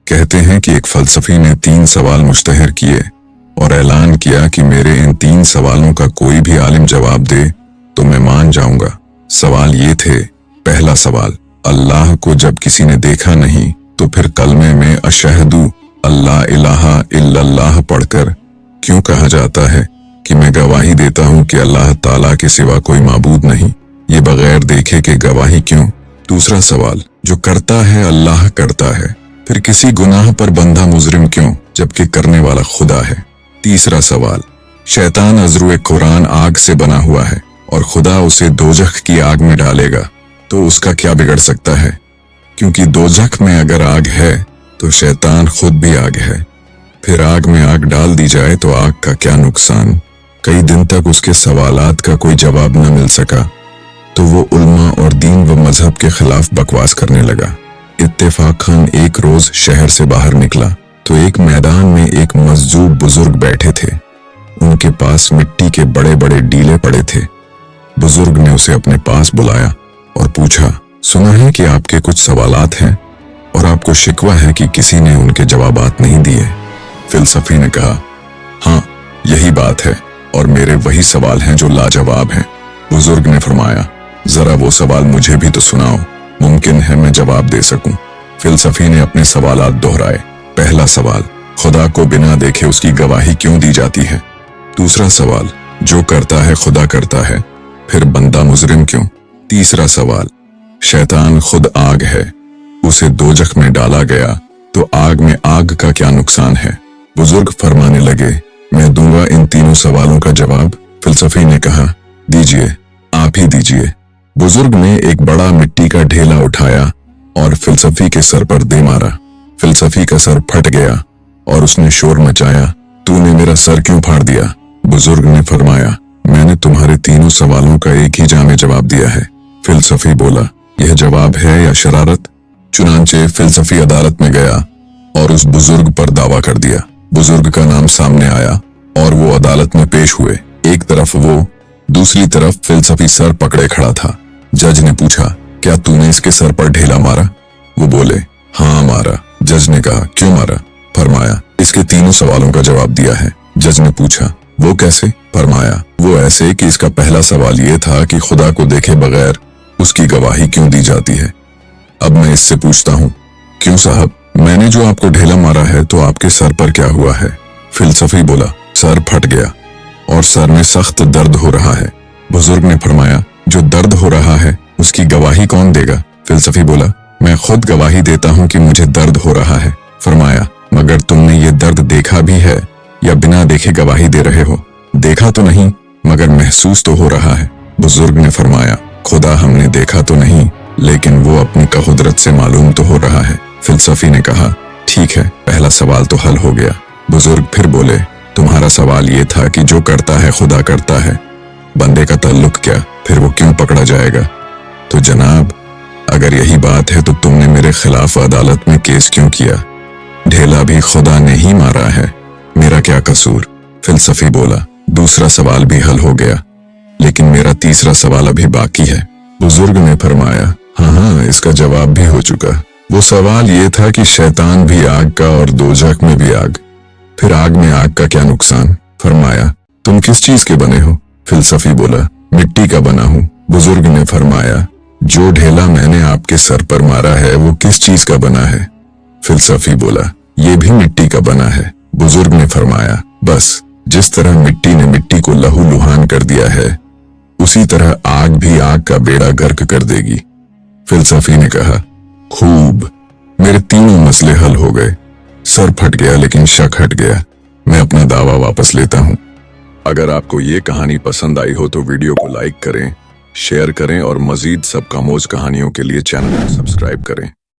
कहते हैं कि एक फलसफी ने 3 सवाल मुश्तहर किए और ऐलान किया कि मेरे इन 3 सवालों का कोई भी आलिम जवाब दे तो मैं मान जाऊंगा। सवाल ये थे। पहला सवाल, अल्लाह को जब किसी ने देखा नहीं तो फिर कलमे में अशहदु अल्ला इलाहा इल्लल्लाह पढ़कर क्यों कहा जाता है कि मैं गवाही देता हूं कि अल्लाह ताला के सिवा कोई माबूद नहीं? ये बगैर देखे कि गवाही क्यों? दूसरा सवाल, जो करता है अल्लाह करता है, फिर किसी गुनाह पर बंधा मुजरिम क्यों जबकि करने वाला खुदा है? तीसरा सवाल, शैतान अज़रुए कुरान आग से बना हुआ है और खुदा उसे दोजख की आग में डालेगा तो उसका क्या बिगड़ सकता है? क्योंकि दोजख में अगर आग है तो शैतान खुद भी आग है। फिर आग में आग डाल दी जाए तो आग का क्या नुकसान? कई दिन तक उसके सवालात का कोई जवाब न मिल सका तो वो उल्मा और दीन व मजहब के खिलाफ बकवास करने लगा। इत्तेफाकन एक रोज शहर से बाहर निकला तो एक मैदान में एक मजजूब बुजुर्ग बैठे थे। उनके पास मिट्टी के बड़े बड़े डीले पड़े थे। बुजुर्ग ने उसे अपने पास बुलाया और पूछा, सुना है कि आपके कुछ सवालात हैं और आपको शिकवा है कि किसी ने उनके जवाबात नहीं दिए। फिलसफी ने कहा, हाँ यही बात है और मेरे वही सवाल हैं जो लाजवाब हैं। बुजुर्ग ने फरमाया, जरा वो सवाल मुझे भी तो सुनाओ, मुमकिन है मैं जवाब दे सकूं। फिलसफी ने अपने सवालात दोहराए। पहला सवाल, खुदा को बिना देखे उसकी गवाही क्यों दी जाती है? दूसरा सवाल, जो करता है खुदा करता है, फिर बंदा मुजरिम क्यों? तीसरा सवाल, शैतान खुद आग है, उसे दोजख में डाला गया तो आग में आग का क्या नुकसान है? बुजुर्ग फरमाने लगे, मैं दूंगा इन तीनों सवालों का जवाब। फिलसफी ने कहा, दीजिए, आप ही दीजिए। बुजुर्ग ने एक बड़ा मिट्टी का ढेला उठाया और फिलसफी के सर पर दे मारा। फिलसफी का सर फट गया और उसने शोर मचाया, तूने मेरा सर क्यों फाड़ दिया? बुजुर्ग ने फरमाया, मैंने तुम्हारे तीनों सवालों का एक ही जामे जवाब दिया है। फिलसफी बोला, यह जवाब है या शरारत? चुनांचे फिलसफी अदालत में गया और उस बुजुर्ग पर दावा कर दिया। बुजुर्ग का नाम सामने आया और वो अदालत में पेश हुए। एक तरफ वो, दूसरी तरफ फिलसफी सर पकड़े खड़ा था। जज ने पूछा, क्या तूने इसके सर पर ढेला मारा? वो बोले, हाँ मारा। जज ने कहा, क्यों मारा? फरमाया, इसके तीनों सवालों का जवाब दिया है। जज ने पूछा, वो कैसे? फरमाया, वो ऐसे कि इसका पहला सवाल ये था कि खुदा को देखे बगैर उसकी गवाही क्यों दी जाती है। अब मैं इससे पूछता हूँ, क्यों साहब, मैंने जो आपको ढेला मारा है तो आपके सर पर क्या हुआ है? फिलसफी बोला, सर फट गया और सर में सख्त दर्द हो रहा है। बुजुर्ग ने फरमाया, जो दर्द हो रहा है उसकी गवाही कौन देगा? फिलसफी बोला, मैं खुद गवाही देता हूँ कि मुझे दर्द हो रहा है। फरमाया, मगर तुमने ये दर्द देखा भी है या बिना देखे गवाही दे रहे हो? देखा तो नहीं मगर महसूस तो हो रहा है। बुजुर्ग ने फरमाया, खुदा हमने देखा तो नहीं लेकिन वो अपनी कुदरत से मालूम तो हो रहा है। फिलसफी ने कहा, ठीक है, पहला सवाल तो हल हो गया। बुजुर्ग फिर बोले, तुम्हारा सवाल ये था कि जो करता है खुदा करता है, बंदे का ताल्लुक क्या, फिर वो क्यों पकड़ा जाएगा? तो जनाब, अगर यही बात है तो तुमने मेरे खिलाफ अदालत में केस क्यों किया? ढेला भी खुदा ने ही मारा है, मेरा क्या कसूर? फिलसफी बोला, दूसरा सवाल भी हल हो गया लेकिन मेरा तीसरा सवाल अभी बाकी है। बुजुर्ग ने फरमाया, हाँ, इसका जवाब भी हो चुका। वो सवाल ये था कि शैतान भी आग का और दोजख में भी आग, फिर आग में आग का क्या नुकसान? फरमाया, तुम किस चीज के बने हो? फिलसफी बोला, मिट्टी का बना हूं। बुजुर्ग ने फरमाया, जो ढेला मैंने आपके सर पर मारा है वो किस चीज का बना है? फिलसफी बोला, ये भी मिट्टी का बना है। बुजुर्ग ने फरमाया, बस जिस तरह मिट्टी ने मिट्टी को लहू लुहान कर दिया है उसी तरह आग भी आग का बेड़ा गर्क कर देगी। फिलसफी ने कहा, खूब, मेरे तीनों मसले हल हो गए। सर फट गया लेकिन शक हट गया। मैं अपना दावा वापस लेता हूं। अगर आपको ये कहानी पसंद आई हो तो वीडियो को लाइक करें, शेयर करें और मजीद सब कामोज कहानियों के लिए चैनल को सब्सक्राइब करें।